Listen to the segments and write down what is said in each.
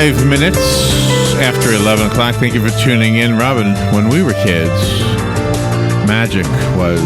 5 minutes after 11 o'clock. Thank you for tuning in. Robin, when we were kids, magic was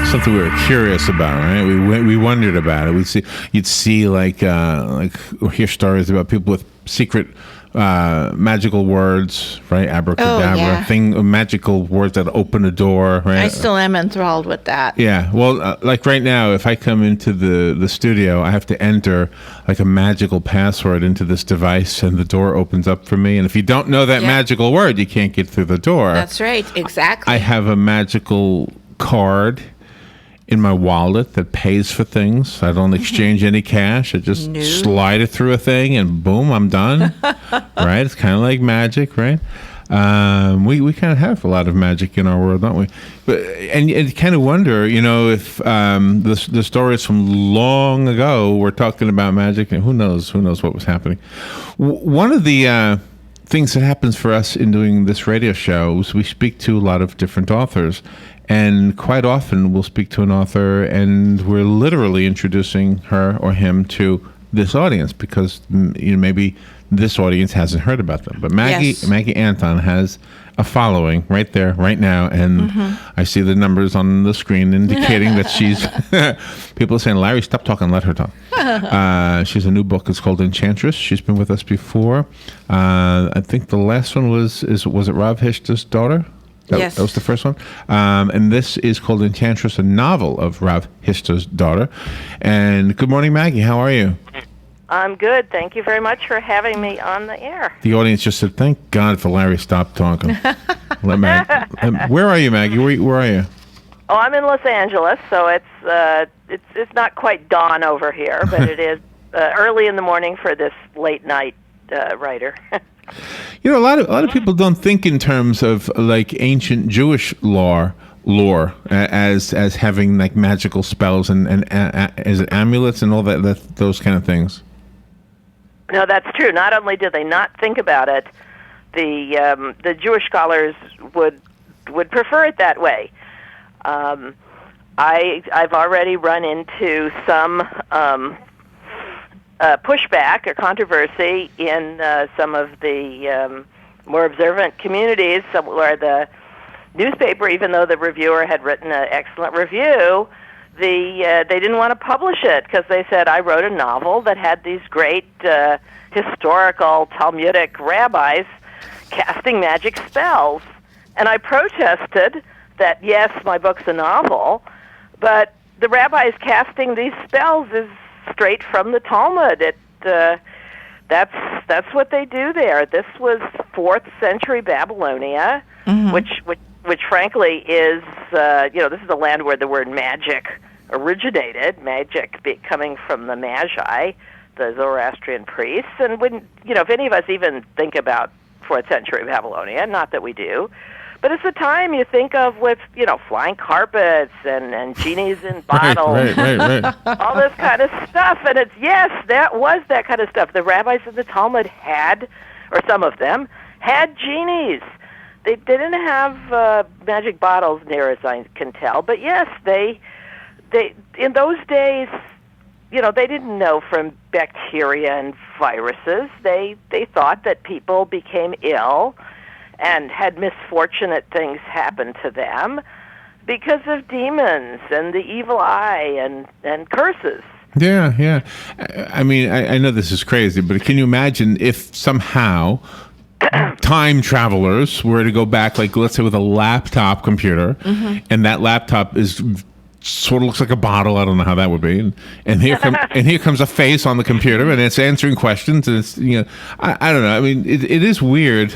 something we were curious about, right? We wondered about it. You'd see like or hear stories about people with secret magical words, right? Abracadabra, magical words that open a door, right? I still am enthralled with that. Yeah. Well, like right now, if I come into the studio, I have to enter like a magical password into this device, and the door opens up for me. And if you don't know that magical word, you can't get through the door. That's right. Exactly. I have a magical card in my wallet that pays for things. I don't exchange any cash. I just slide it through a thing and boom, I'm done. Right? It's kind of like magic, right? We kind of have a lot of magic in our world, don't we? But and kind of wonder, if the stories from long ago were talking about magic, and who knows what was happening. One of the things that happens for us in doing this radio show is we speak to a lot of different authors. And quite often we'll speak to an author and we're literally introducing her or him to this audience because maybe this audience hasn't heard about them. But Maggie Anton has a following right there, right now. And I see the numbers on the screen indicating that she's... People are saying, Larry, stop talking, let her talk. She's a new book. It's called Enchantress. She's been with us before. I think the last one was it Rav Hishta's daughter? Yes. That was the first one. And this is called Enchantress, a novel of Rav Hishta's daughter. And good morning, Maggie. How are you? I'm good. Thank you very much for having me on the air. The audience just said, thank God for Larry stopped talking. Where are you, Maggie? Where are you? Oh, I'm in Los Angeles, so it's not quite dawn over here, but it is early in the morning for this late night writer. A lot of people don't think in terms of like ancient Jewish lore as having like magical spells and as amulets and all that those kind of things. No, that's true. Not only do they not think about it, the Jewish scholars would prefer it that way. I've already run into some pushback or controversy in some of the more observant communities where the newspaper, even though the reviewer had written an excellent review, they didn't want to publish it because they said, I wrote a novel that had these great historical Talmudic rabbis casting magic spells. And I protested that, yes, my book's a novel, but the rabbis casting these spells is straight from the Talmud. That's what they do there. This was 4th century Babylonia, which frankly is this is a land where the word magic originated. Magic coming from the Magi, the Zoroastrian priests, and if any of us even think about 4th century Babylonia, not that we do. But it's the time you think of with, flying carpets and genies in bottles, right. all this kind of stuff. And that was that kind of stuff. The rabbis of the Talmud had, or some of them, had genies. They didn't have magic bottles near as I can tell. But yes, they in those days, they didn't know from bacteria and viruses. They thought that people became ill and had misfortunate things happen to them because of demons and the evil eye and curses. Yeah. I mean, I know this is crazy, but can you imagine if somehow time travelers were to go back, like let's say with a laptop computer, and that laptop is sort of looks like a bottle. I don't know how that would be. And here comes a face on the computer, and it's answering questions, and it's I don't know. I mean, it is weird.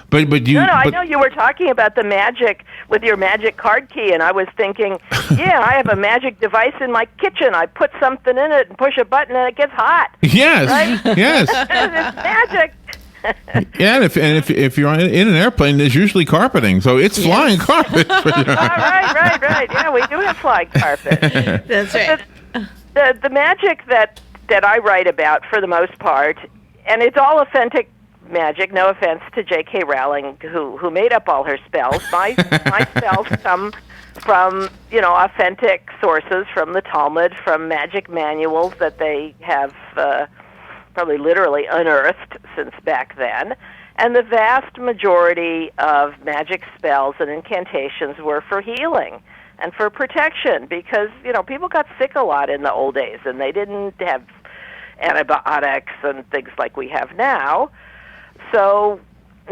But I know you were talking about the magic with your magic card key, and I was thinking, I have a magic device in my kitchen. I put something in it and push a button, and it gets hot. Yes, right? Yes. It's magic. Yeah, and if you're in an airplane, there's usually carpeting, so it's flying carpet. Right. Yeah, we do have flying carpet. That's right. The magic that I write about, for the most part, and it's all authentic magic. No offense to J.K. Rowling, who made up all her spells. My spells come from authentic sources, from the Talmud, from magic manuals that they have probably literally unearthed since back then. And the vast majority of magic spells and incantations were for healing and for protection because, people got sick a lot in the old days and they didn't have antibiotics and things like we have now. So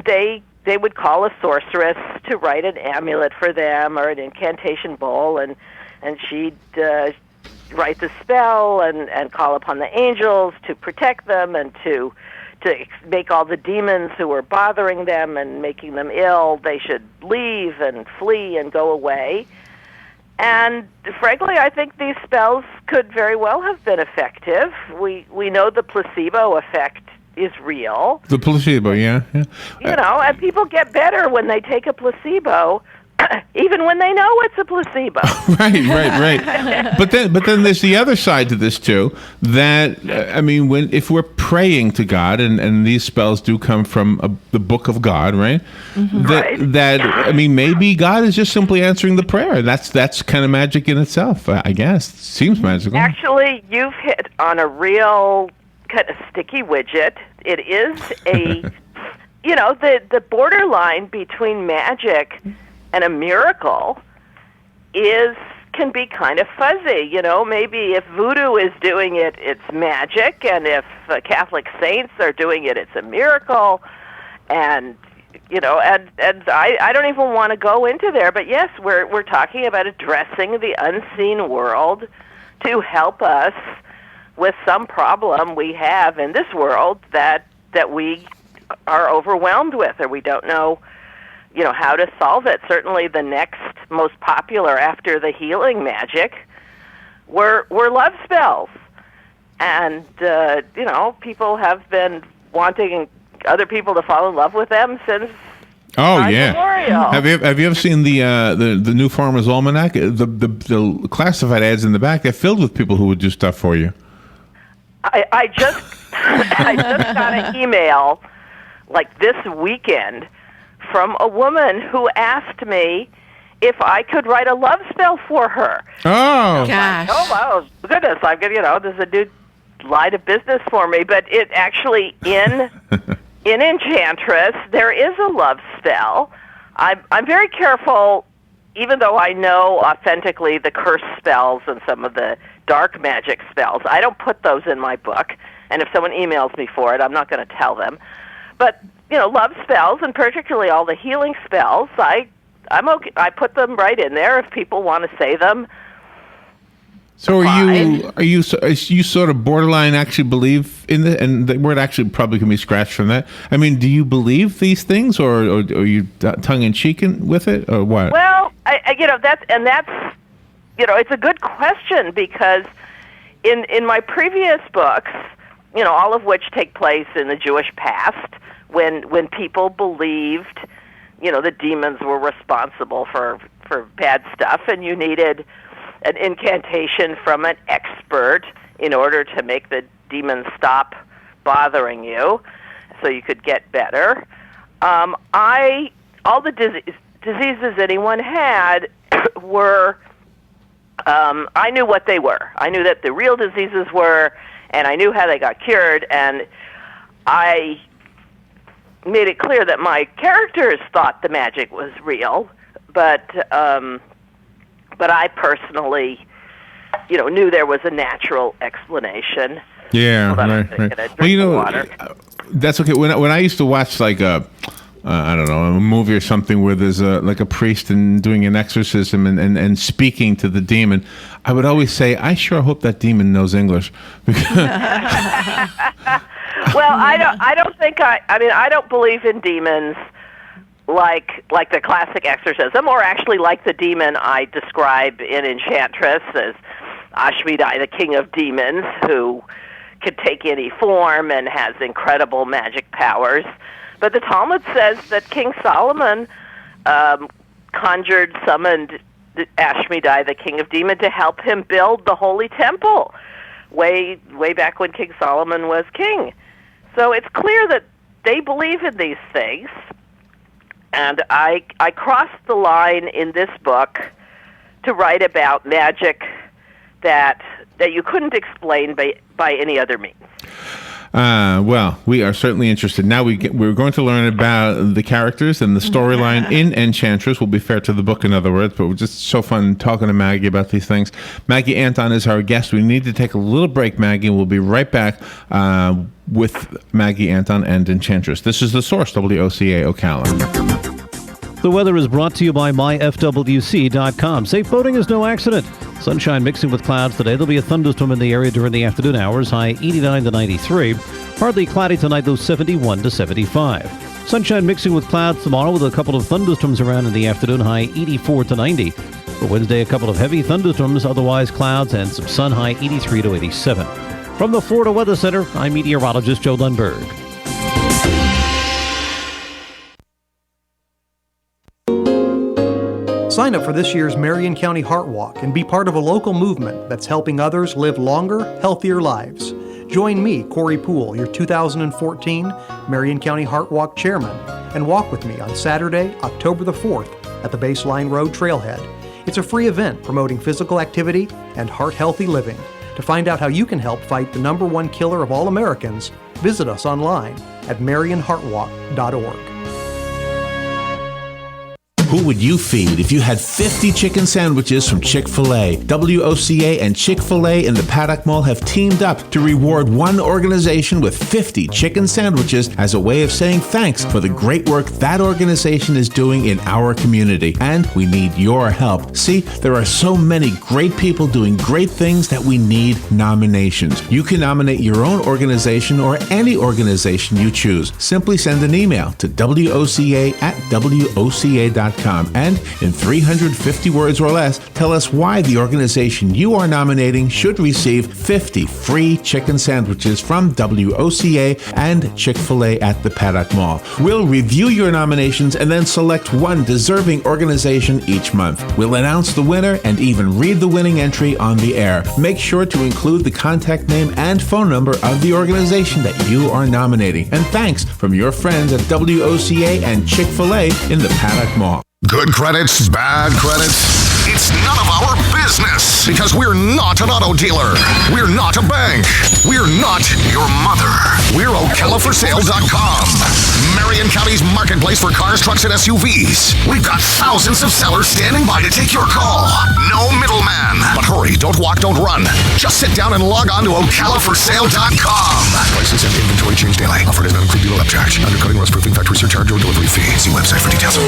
they would call a sorceress to write an amulet for them or an incantation bowl, and she'd write the spell and call upon the angels to protect them and to make all the demons who were bothering them and making them ill, they should leave and flee and go away. And frankly, I think these spells could very well have been effective. We know the placebo effect is real. The placebo, yeah. And people get better when they take a placebo, even when they know it's a placebo. Right. But then there's the other side to this too. That if we're praying to God, and these spells do come from the book of God, right? Mm-hmm. That maybe God is just simply answering the prayer. That's kind of magic in itself, I guess. Seems magical. Actually, you've hit on a real kind of sticky widget. It is a, the borderline between magic and a miracle can be kind of fuzzy. Maybe if voodoo is doing it, it's magic, and if Catholic saints are doing it, it's a miracle. And I don't even want to go into there, but yes, we're talking about addressing the unseen world to help us with some problem we have in this world that we are overwhelmed with, or we don't know how to solve it. Certainly the next most popular after the healing magic were love spells. And, people have been wanting other people to fall in love with them since memorial. Have you ever seen the new Farmer's Almanac? The classified ads in the back, they're filled with people who would do stuff for you. I just got an email like this weekend from a woman who asked me if I could write a love spell for her. Oh, gosh! Oh goodness! I'm gonna, there's a new line of business for me, but it actually in Enchantress there is a love spell. I'm very careful, even though I know authentically the curse spells and some of the dark magic spells. I don't put those in my book, and if someone emails me for it, I'm not going to tell them. But love spells, and particularly all the healing spells, I'm okay. I put them right in there if people want to say them. So are you sort of borderline actually believe in the, and the word actually probably can be scratched from that. Do you believe these things, or are you tongue in cheek with it, or what? Well, that's it's a good question, because in my previous books, all of which take place in the Jewish past, when people believed, the demons were responsible for bad stuff, and you needed an incantation from an expert in order to make the demons stop bothering you, so you could get better. All the diseases anyone had were, I knew what they were. I knew that the real diseases were, and I knew how they got cured, and I made it clear that my characters thought the magic was real, but I personally, knew there was a natural explanation. Yeah, right. Well, that's okay. When I used to watch like a movie or something where there's a priest and doing an exorcism and speaking to the demon, I would always say, I sure hope that demon knows English. Well, I don't believe in demons like the classic exorcism, or actually like the demon I describe in Enchantress as Ashmedai, the king of demons, who could take any form and has incredible magic powers. But the Talmud says that King Solomon summoned Ashmedai, the king of demons, to help him build the Holy Temple way back when King Solomon was king. So it's clear that they believe in these things. And I crossed the line in this book to write about magic that you couldn't explain by any other means. Well, we are certainly interested. Now we're going to learn about the characters and the storyline in Enchantress. We'll be fair to the book, in other words, but we're just so fun talking to Maggie about these things. Maggie Anton is our guest. We need to take a little break, Maggie. We'll be right back with Maggie Anton and Enchantress. This is The Source, WOCA Ocala. The weather is brought to you by myfwc.com. Safe boating is no accident. Sunshine mixing with clouds today. There'll be a thunderstorm in the area during the afternoon hours, high 89 to 93. Partly cloudy tonight, though 71 to 75. Sunshine mixing with clouds tomorrow with a couple of thunderstorms around in the afternoon, high 84 to 90. For Wednesday, a couple of heavy thunderstorms, otherwise clouds and some sun, high 83 to 87. From the Florida Weather Center, I'm meteorologist Joe Lundberg. Sign up for this year's Marion County Heart Walk and be part of a local movement that's helping others live longer, healthier lives. Join me, Corey Poole, your 2014 Marion County Heart Walk Chairman, and walk with me on Saturday, October the 4th at the Baseline Road Trailhead. It's a free event promoting physical activity and heart-healthy living. To find out how you can help fight the #1 killer of all Americans, visit us online at marionheartwalk.org. Who would you feed if you had 50 chicken sandwiches from Chick-fil-A? WOCA and Chick-fil-A in the Paddock Mall have teamed up to reward one organization with 50 chicken sandwiches as a way of saying thanks for the great work that organization is doing in our community. And we need your help. See, there are so many great people doing great things that we need nominations. You can nominate your own organization or any organization you choose. Simply send an email to WOCA@WOCA.com. And in 350 words or less, tell us why the organization you are nominating should receive 50 free chicken sandwiches from WOCA and Chick-fil-A at the Paddock Mall. We'll review your nominations and then select one deserving organization each month. We'll announce the winner and even read the winning entry on the air. Make sure to include the contact name and phone number of the organization that you are nominating. And thanks from your friends at WOCA and Chick-fil-A in the Paddock Mall. Good credits, bad credits. It's none of our business because we're not an auto dealer. We're not a bank. We're not your mother. We're OcalaForSale.com. Marion County's marketplace for cars, trucks, and SUVs. We've got thousands of sellers standing by to take your call. No middleman. But hurry, don't walk, don't run. Just sit down and log on to OcalaForSale.com. Prices and inventory change daily. Offer does not include dealer upcharge. Undercutting, rust proofing, factory surcharge, or delivery fee. See website for details.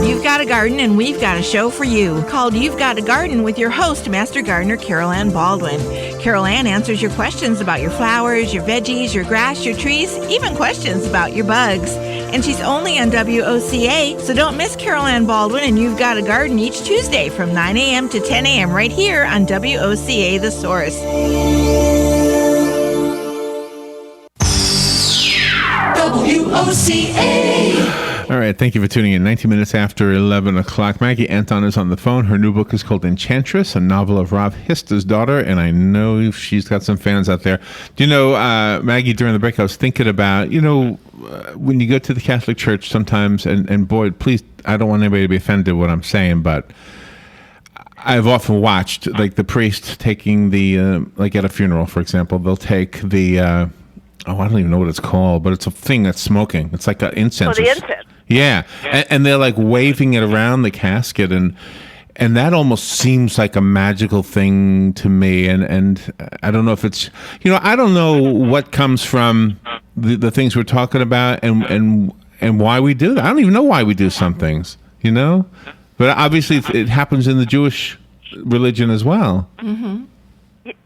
You've got a garden and we've got a show for you called You've Got a Garden with your host, Master Gardener Carol Ann Baldwin. Carol Ann answers your questions about your flowers, your veggies, your grass, your trees, even questions about your bugs. And she's only on WOCA, so don't miss Carol Ann Baldwin and You've Got a Garden each Tuesday from 9 a.m. to 10 a.m. right here on WOCA The Source. WOCA. All right, thank you for tuning in. 19 minutes after 11 o'clock. Maggie Anton is on the phone. Her new book is called Enchantress, a novel of Rob Hista's daughter, and I know she's got some fans out there. Do you know, Maggie, during the break, I was thinking about, when you go to the Catholic Church sometimes, and boy, please, I don't want anybody to be offended what I'm saying, but I've often watched, like, the priest taking the, like at a funeral, for example, they'll take the, I don't even know what it's called, but it's a thing that's smoking. It's like an incense. Oh, the incense. Yeah, and they're like waving it around the casket, and that almost seems like a magical thing to me. And I don't know if it's, I don't know what comes from the things we're talking about and why we do that. I don't even know why we do some things, But obviously it happens in the Jewish religion as well. Mm-hmm.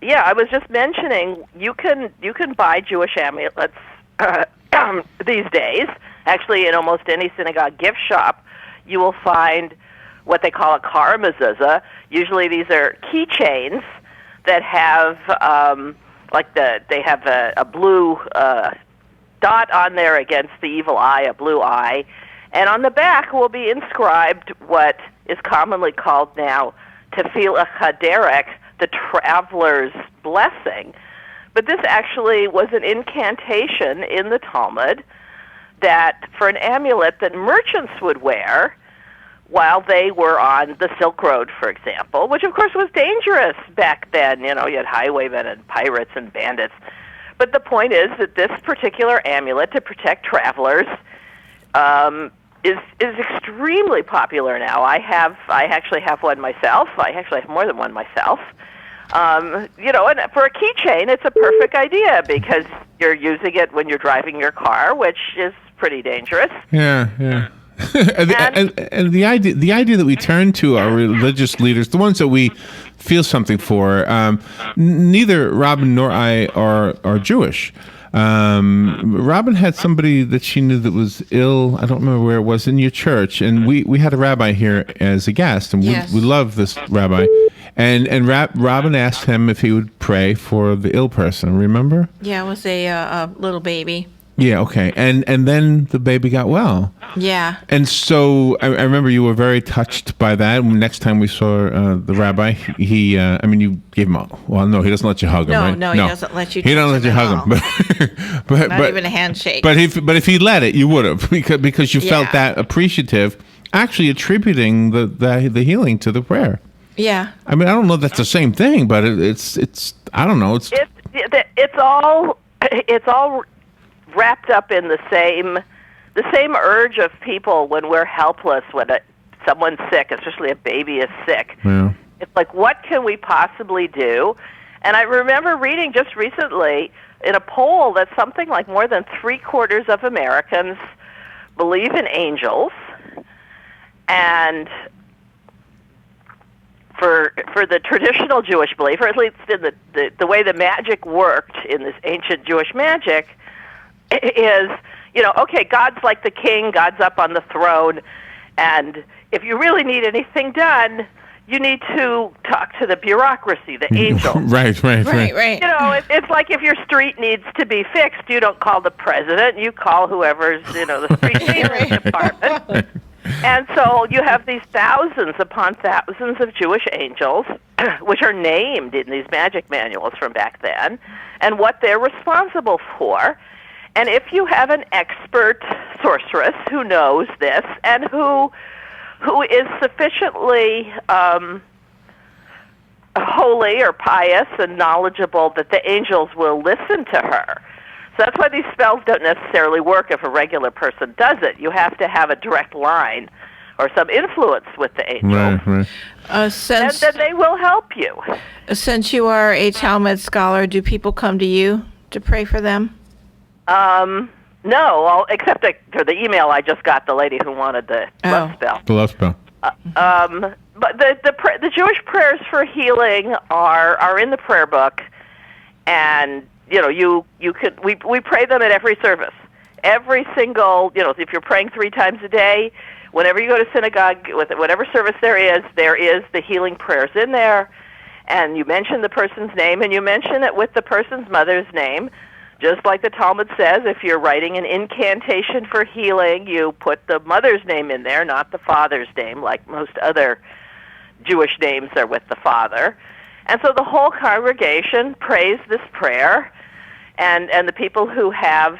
Yeah, I was just mentioning you can buy Jewish amulets these days. Actually, in almost any synagogue gift shop, you will find what they call a kara mezuzah. Usually, these are keychains that have they have a blue dot on there against the evil eye, a blue eye, and on the back will be inscribed what is commonly called now Tefillah Chaderek, the traveler's blessing. But this actually was an incantation in the Talmud that for an amulet that merchants would wear while they were on the Silk Road, for example, which of course was dangerous back then. You had highwaymen and pirates and bandits. But the point is that this particular amulet to protect travelers is extremely popular now. I actually have one myself. I actually have more than one myself. And for a keychain, it's a perfect idea because you're using it when you're driving your car, which is pretty dangerous. Yeah. and the idea that we turn to our religious leaders, the ones that we feel something for, neither Robin nor I are Jewish. Robin had somebody that she knew that was ill. I don't remember where it was, in your church, and we had a rabbi here as a guest, and we love this rabbi. And Robin asked him if he would pray for the ill person. Remember? Yeah, it was a little baby. Yeah, okay. And then the baby got well. Yeah. And so I remember you were very touched by that. Next time we saw the rabbi, he you gave him no, he doesn't let you hug him, right? No, he doesn't let you. He doesn't let you hug him. But Not even a handshake. But if he let it, you would have because you felt that appreciative, actually attributing the healing to the prayer. Yeah. I mean, I don't know if that's the same thing, but it's I don't know. It's all wrapped up in the same urge of people when we're helpless, when someone's sick, especially a baby is sick. Yeah. It's like, what can we possibly do? And I remember reading just recently in a poll that something like more than 3/4 of Americans believe in angels, and for the traditional Jewish belief, or at least in the way the magic worked in this ancient Jewish magic, is, okay, God's like the king, God's up on the throne, and if you really need anything done, you need to talk to the bureaucracy, the angels. Right. It's like if your street needs to be fixed, you don't call the president, you call whoever's, the street maintenance department. And so you have these thousands upon thousands of Jewish angels, which are named in these magic manuals from back then, and what they're responsible for. And if you have an expert sorceress who knows this and who is sufficiently holy or pious and knowledgeable that the angels will listen to her. So that's why these spells don't necessarily work if a regular person does it. You have to have a direct line or some influence with the angels. Right. And then they will help you. Since you are a Talmud scholar, do people come to you to pray for them? No, except for the email I just got, the lady who wanted the love spell. The love spell. But the Jewish prayers for healing are in the prayer book, and we pray them at every service. Every single, if you're praying 3 times a day, whenever you go to synagogue, with whatever service there is the healing prayers in there, and you mention the person's name, and you mention it with the person's mother's name. Just like the Talmud says, if you're writing an incantation for healing, you put the mother's name in there, not the father's name, like most other Jewish names are with the father. And so the whole congregation prays this prayer, and the people who have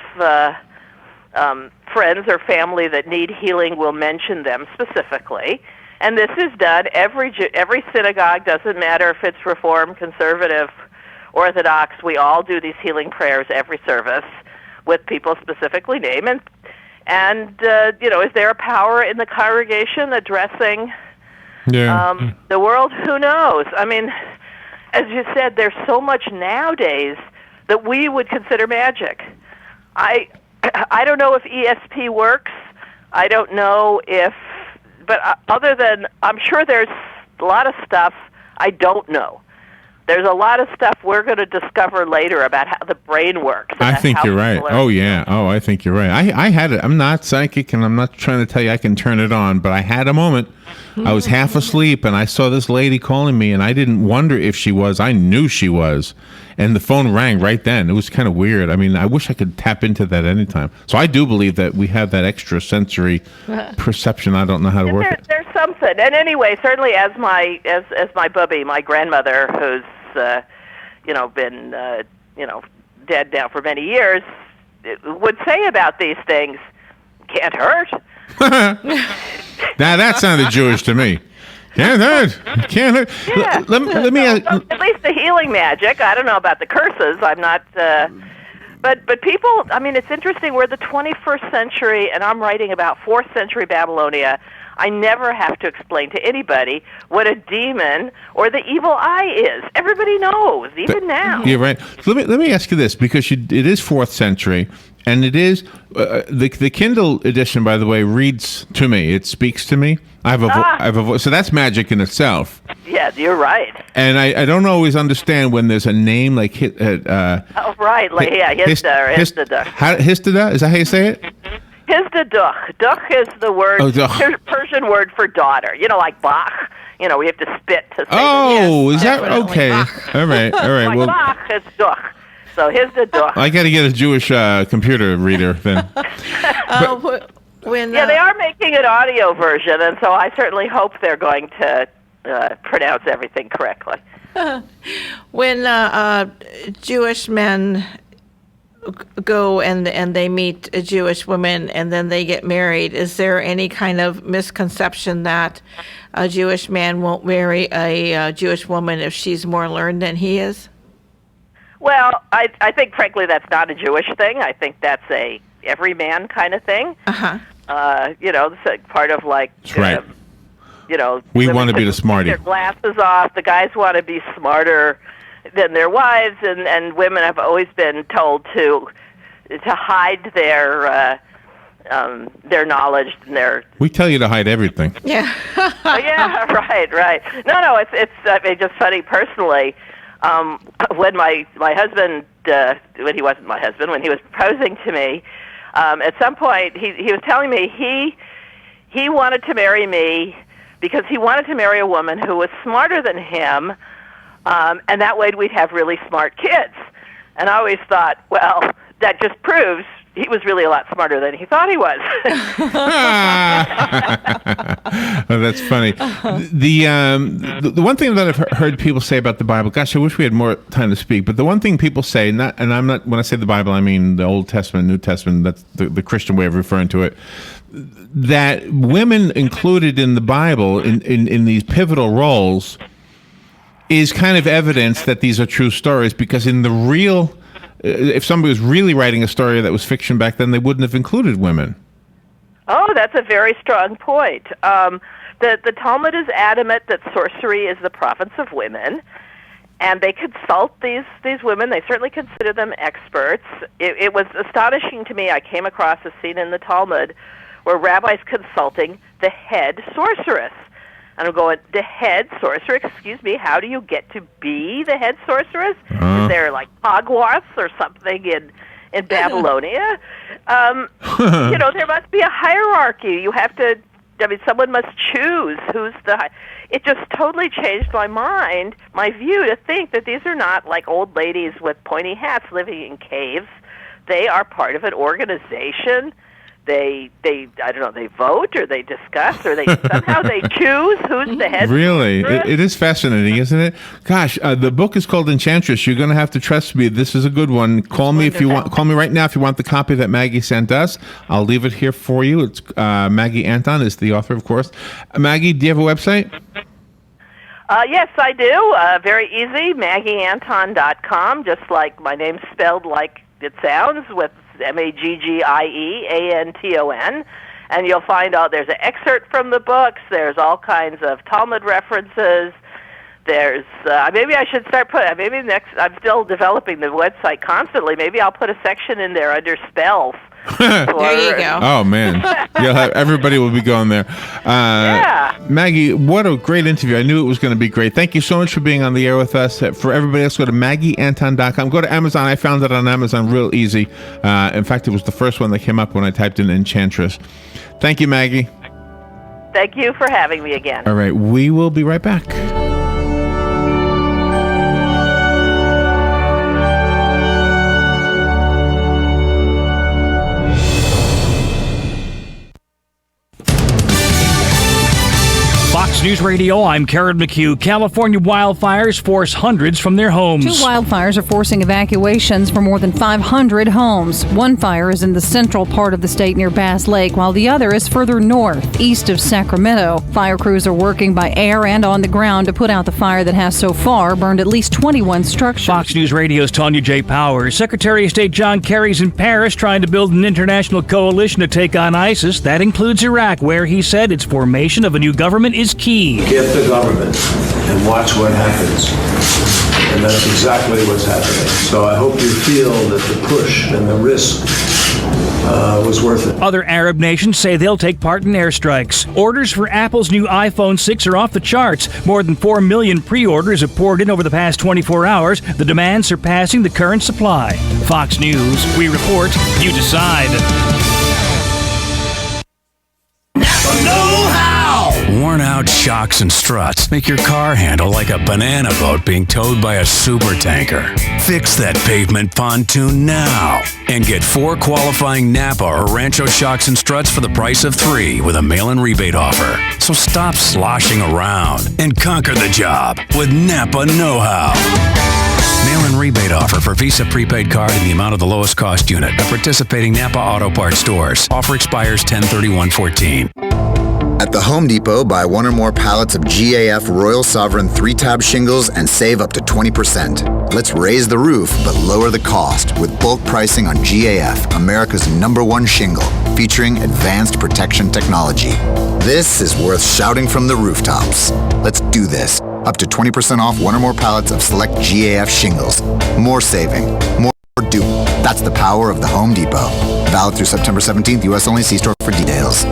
friends or family that need healing will mention them specifically. And this is done every synagogue, doesn't matter if it's Reform, Conservative, Orthodox. We all do these healing prayers every service with people specifically named. And is there a power in the congregation addressing the world? Who knows? I mean, as you said, there's so much nowadays that we would consider magic. I don't know if ESP works. I don't know but other than, I'm sure there's a lot of stuff I don't know. There's a lot of stuff we're going to discover later about how the brain works. I think you're right. Oh, yeah. Oh, I think you're right. I had it. I'm not psychic, and I'm not trying to tell you I can turn it on, but I had a moment. I was half asleep, and I saw this lady calling me, and I didn't wonder if she was. I knew she was. And the phone rang right then. It was kind of weird. I mean, I wish I could tap into that anytime. So I do believe that we have that extra sensory perception. I don't know how to work it. There's something. And anyway, certainly as my bubby, my grandmother, who's been dead now for many years, would say about these things, can't hurt. Now that sounded Jewish to me. Can't hurt. Yeah. Let me at least the healing magic. I don't know about the curses. I'm not But people, I mean, it's interesting. We're the 21st century, and I'm writing about 4th century Babylonia. I never have to explain to anybody what a demon or the evil eye is. Everybody knows, even now. You're right. So let me ask you this, because it is 4th century, and it is the Kindle edition, by the way, reads to me. It speaks to me. I have a voice, so that's magic in itself. Yeah, you're right. And I don't always understand when there's a name like Oh, right. Like, Hista or Histaduk. Histaduk? Is that how you say it? Histaduk. Duk is the word, Persian word for daughter. You know, like Bach. You know, we have to spit to say is that okay? Bach. All right. like Well, Bach is Duk. So Histaduk. I got to get a Jewish computer reader then. When they are making an audio version, and so I certainly hope they're going to pronounce everything correctly. when Jewish men go and they meet Jewish women and then they get married, is there any kind of misconception that a Jewish man won't marry a Jewish woman if she's more learned than he is? Well, I think, frankly, that's not a Jewish thing. I think that's a every man kind of thing. You know, it's like part of like, that's right. You know, we want to be the smarty. Their glasses off. The guys want to be smarter than their wives, and women have always been told to hide their knowledge and their. We tell you to hide everything. Yeah. Yeah. Right. No. It's I mean, just funny personally. When my husband, when he wasn't my husband, when he was proposing to me, at some point he was telling me he wanted to marry me because he wanted to marry a woman who was smarter than him, and that way we'd have really smart kids. And I always thought, well, that just proves he was really a lot smarter than he thought he was. Oh, that's funny. The one thing that I've heard people say about the Bible, gosh, I wish we had more time to speak, but the one thing people say, and I'm not, when I say the Bible, I mean the Old Testament, New Testament, that's the Christian way of referring to it, that women included in the Bible in these pivotal roles is kind of evidence that these are true stories, because in the real, if somebody was really writing a story that was fiction back then, they wouldn't have included women. Oh, that's a very strong point. The Talmud is adamant that sorcery is the province of women, and they consult these women. They certainly consider them experts. It was astonishing to me. I came across a scene in the Talmud where rabbis consulting the head sorceress. And I'm going, the head sorcerer, excuse me, how do you get to be the head sorceress? Is there like Hogwarts or something in Babylonia? You know, there must be a hierarchy. You have to, I mean, someone must choose who's the, it just totally changed my mind, my view, to think that these are not like old ladies with pointy hats living in caves. They are part of an organization. They I don't know, they vote or they discuss or they somehow they choose who's the head. Really? It is fascinating, isn't it? Gosh, the book is called Enchantress. You're going to have to trust me. This is a good one. Call me if you want. Call me right now if you want the copy that Maggie sent us. I'll leave it here for you. It's Maggie Anton is the author, of course. Maggie, do you have a website? Yes, I do. Very easy, MaggieAnton.com, just like my name's spelled like it sounds, with MaggieAnton, and you'll find out there's an excerpt from the books. There's all kinds of Talmud references. There's maybe I should start maybe next. I'm still developing the website constantly. Maybe I'll put a section in there under spells. There you go. Oh man, everybody will be going there. Yeah, Maggie, what a great interview! I knew it was going to be great. Thank you so much for being on the air with us. For everybody else, go to MaggieAnton.com. Go to Amazon. I found it on Amazon real easy. In fact, it was the first one that came up when I typed in Enchantress. Thank you, Maggie. Thank you for having me again. All right, we will be right back. News Radio, I'm Karen McHugh. California wildfires force hundreds from their homes. 2 wildfires are forcing evacuations for more than 500 homes. One fire is in the central part of the state near Bass Lake, while the other is further north, east of Sacramento. Fire crews are working by air and on the ground to put out the fire that has so far burned at least 21 structures. Fox News Radio's Tanya J. Powers. Secretary of State John Kerry's in Paris trying to build an international coalition to take on ISIS. That includes Iraq, where he said its formation of a new government is key. Get the government and watch what happens. And that's exactly what's happening. So I hope you feel that the push and the risk was worth it. Other Arab nations say they'll take part in airstrikes. Orders for Apple's new iPhone 6 are off the charts. More than 4 million pre-orders have poured in over the past 24 hours, the demand surpassing the current supply. Fox News, we report, you decide. Worn out shocks and struts make your car handle like a banana boat being towed by a super tanker. Fix that pavement pontoon now and get 4 qualifying Napa or Rancho shocks and struts for the price of 3 with a mail-in rebate offer. So stop sloshing around and conquer the job with Napa Know-How. Mail-in rebate offer for Visa prepaid card in the amount of the lowest cost unit at participating Napa Auto Parts stores. Offer expires 10/31/14. At the Home Depot, buy 1 or more pallets of GAF Royal Sovereign 3-tab shingles and save up to 20%. Let's raise the roof, but lower the cost with bulk pricing on GAF, America's #1 shingle, featuring advanced protection technology. This is worth shouting from the rooftops. Let's do this. Up to 20% off 1 or more pallets of select GAF shingles. More saving, more doing. That's the power of the Home Depot. Valid through September 17th, U.S. only. See store for details.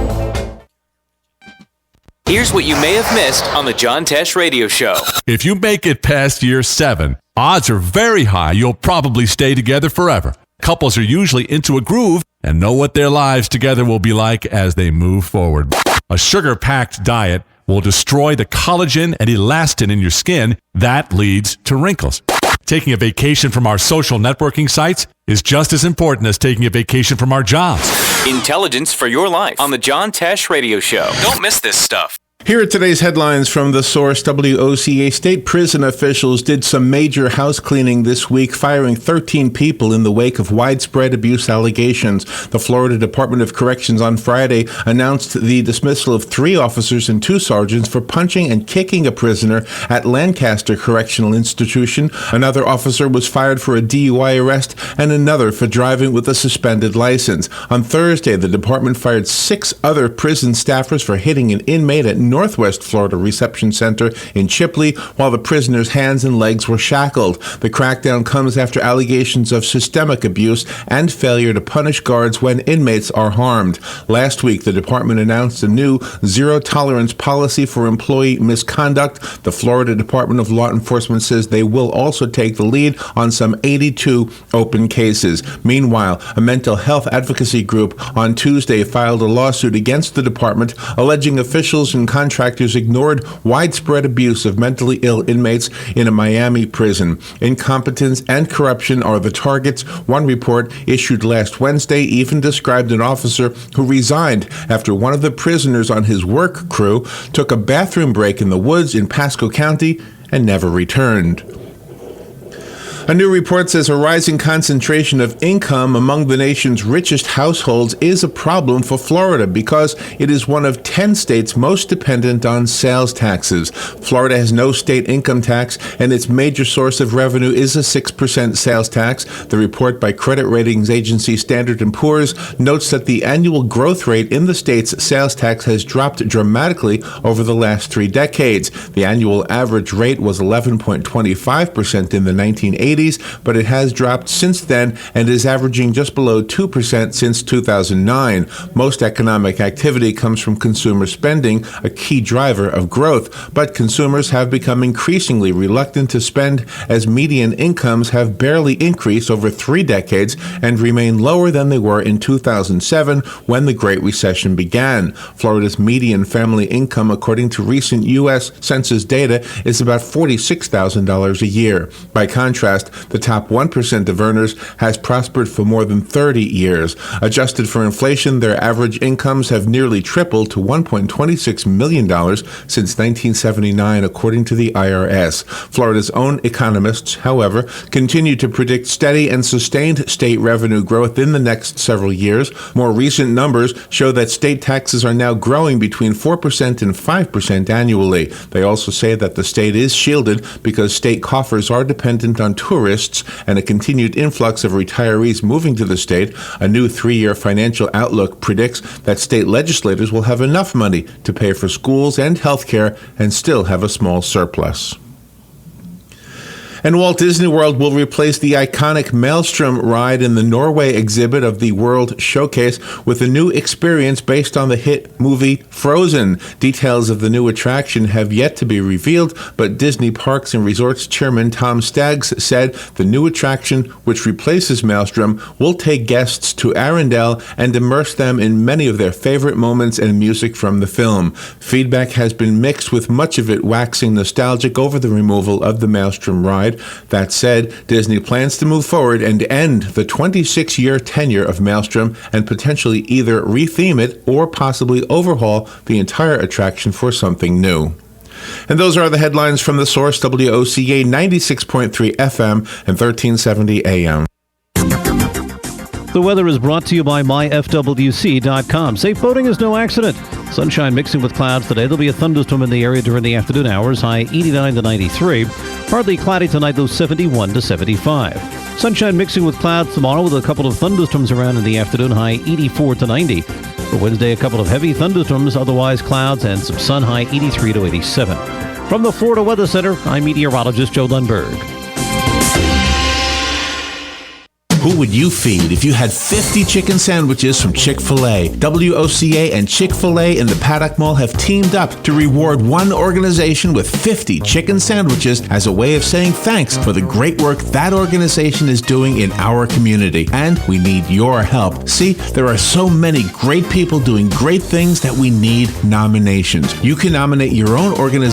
Here's what you may have missed on the John Tesh Radio Show. If you make it past year 7, odds are very high you'll probably stay together forever. Couples are usually into a groove and know what their lives together will be like as they move forward. A sugar-packed diet will destroy the collagen and elastin in your skin. That leads to wrinkles. Taking a vacation from our social networking sites is just as important as taking a vacation from our jobs. Intelligence for your life on the John Tesh Radio Show. Don't miss this stuff. Here are today's headlines from the source WOCA. State prison officials did some major house cleaning this week, firing 13 people in the wake of widespread abuse allegations. The Florida Department of Corrections on Friday announced the dismissal of 3 officers and 2 sergeants for punching and kicking a prisoner at Lancaster Correctional Institution. Another officer was fired for a DUI arrest and another for driving with a suspended license. On Thursday, the department fired 6 other prison staffers for hitting an inmate at Northwest Florida Reception Center in Chipley while the prisoner's hands and legs were shackled. The crackdown comes after allegations of systemic abuse and failure to punish guards when inmates are harmed. Last week, the department announced a new zero-tolerance policy for employee misconduct. The Florida Department of Law Enforcement says they will also take the lead on some 82 open cases. Meanwhile, a mental health advocacy group on Tuesday filed a lawsuit against the department alleging officials and contractors ignored widespread abuse of mentally ill inmates in a Miami prison. Incompetence and corruption are the targets. One report issued last Wednesday even described an officer who resigned after one of the prisoners on his work crew took a bathroom break in the woods in Pasco County and never returned. A new report says a rising concentration of income among the nation's richest households is a problem for Florida because it is one of 10 states most dependent on sales taxes. Florida has no state income tax, and its major source of revenue is a 6% sales tax. The report by credit ratings agency Standard & Poor's notes that the annual growth rate in the state's sales tax has dropped dramatically over the last 3 decades. The annual average rate was 11.25% in the 1980s. But it has dropped since then and is averaging just below 2% since 2009. Most economic activity comes from consumer spending, a key driver of growth, but consumers have become increasingly reluctant to spend as median incomes have barely increased over 3 decades and remain lower than they were in 2007 when the Great Recession began. Florida's median family income, according to recent U.S. Census data, is about $46,000 a year. By contrast, forecast, the top 1% of earners has prospered for more than 30 years. Adjusted for inflation, their average incomes have nearly tripled to $1.26 million since 1979, according to the IRS. Florida's own economists, however, continue to predict steady and sustained state revenue growth in the next several years. More recent numbers show that state taxes are now growing between 4% and 5% annually. They also say that the state is shielded because state coffers are dependent on tourists and a continued influx of retirees moving to the state. A new 3-year financial outlook predicts that state legislators will have enough money to pay for schools and health care and still have a small surplus. And Walt Disney World will replace the iconic Maelstrom ride in the Norway exhibit of the World Showcase with a new experience based on the hit movie Frozen. Details of the new attraction have yet to be revealed, but Disney Parks and Resorts Chairman Tom Staggs said the new attraction, which replaces Maelstrom, will take guests to Arendelle and immerse them in many of their favorite moments and music from the film. Feedback has been mixed, with much of it waxing nostalgic over the removal of the Maelstrom ride. That said, Disney plans to move forward and end the 26-year tenure of Maelstrom and potentially either retheme it or possibly overhaul the entire attraction for something new. And those are the headlines from the source, WOCA 96.3 FM and 1370 AM. The weather is brought to you by myfwc.com. Safe boating is no accident. Sunshine mixing with clouds today. There'll be a thunderstorm in the area during the afternoon hours, high 89 to 93. Partly cloudy tonight, low 71 to 75. Sunshine mixing with clouds tomorrow with a couple of thunderstorms around in the afternoon, high 84 to 90. For Wednesday, a couple of heavy thunderstorms, otherwise clouds and some sun, high 83 to 87. From the Florida Weather Center, I'm meteorologist Joe Lundberg. Who would you feed if you had 50 chicken sandwiches from Chick-fil-A? WOCA and Chick-fil-A in the Paddock Mall have teamed up to reward one organization with 50 chicken sandwiches as a way of saying thanks for the great work that organization is doing in our community. And we need your help. See, there are so many great people doing great things that we need nominations. You can nominate your own organization